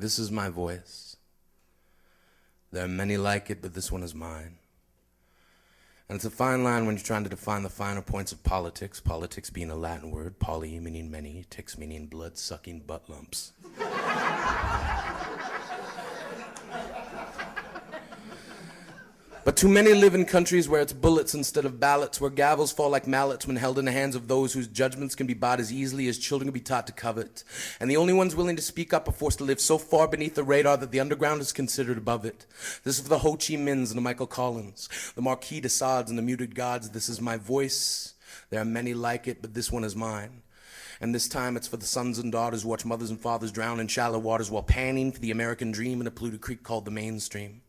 This is my voice. There are many like it, but this one is mine. And it's a fine line when you're trying to define the finer points of politics, politics being a Latin word, poly meaning many, ticks meaning blood-sucking butt lumps. But too many live in countries where it's bullets instead of ballots, where gavels fall like mallets when held in the hands of those whose judgments can be bought as easily as children can be taught to covet. And the only ones willing to speak up are forced to live so far beneath the radar that the underground is considered above it. This is for the Ho Chi Minhs and the Michael Collins, the Marquis de Sades and the muted gods. This is my voice. There are many like it, but this one is mine. And this time it's for the sons and daughters who watch mothers and fathers drown in shallow waters while panning for the American dream in a polluted creek called the mainstream.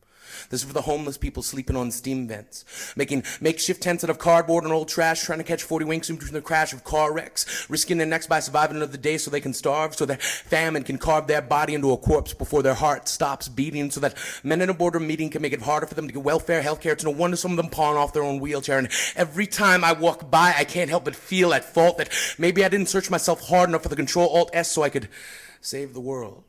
This is for the homeless people sleeping on steam vents, making makeshift tents out of cardboard and old trash, trying to catch 40 winks in between the crash of car wrecks, risking their necks by surviving another day so they can starve, so that famine can carve their body into a corpse before their heart stops beating, so that men in a boardroom meeting can make it harder for them to get welfare, health care. It's no wonder some of them pawn off their own wheelchair. And every time I walk by, I can't help but feel at fault that maybe I didn't search myself hard enough for the Control-Alt-S so I could save the world.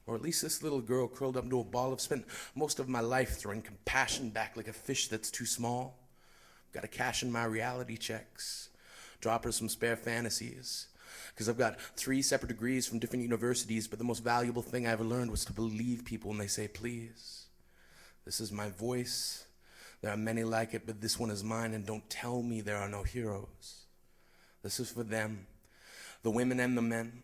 Or at least this little girl curled up into a ball. I've spent most of my life throwing compassion back like a fish that's too small. Got to cash in my reality checks. Drop her some spare fantasies. Because I've got 3 separate degrees from different universities, but the most valuable thing I ever learned was to believe people when they say, please. This is my voice. There are many like it, but this one is mine, and don't tell me there are no heroes. This is for them, the women and the men.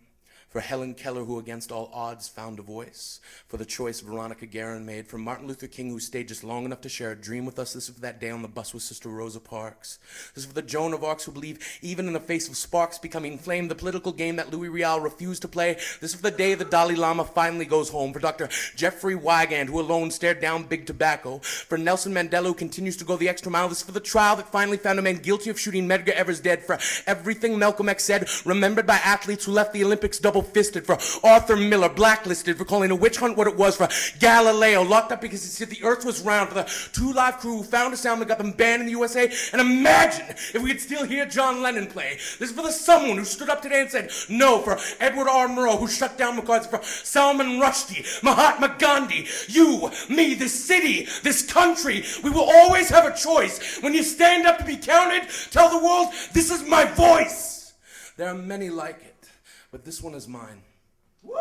For Helen Keller, who against all odds found a voice. For the choice Veronica Guerin made. For Martin Luther King, who stayed just long enough to share a dream with us. This is for that day on the bus with Sister Rosa Parks. This is for the Joan of Arcs who believe even in the face of sparks becoming flame, the political game that Louis Riel refused to play. This is for the day the Dalai Lama finally goes home. For Dr. Jeffrey Wigand, who alone stared down big tobacco. For Nelson Mandela, who continues to go the extra mile. This is for the trial that finally found a man guilty of shooting Medgar Evers dead. For everything Malcolm X said, remembered by athletes who left the Olympics double-fisted. For Arthur Miller, blacklisted for calling a witch hunt what it was. For Galileo, locked up because he said the earth was round. For the 2 Live crew who found a sound that got them banned in the USA. And imagine if we could still hear John Lennon play. This is for the someone who stood up today and said no. For Edward R. Murrow, who shut down McCarthy. For Salman Rushdie, Mahatma Gandhi, you, me, this city, this country. We will always have a choice. When you stand up to be counted, tell the world, this is my voice. There are many like it, but this one is mine. Woo!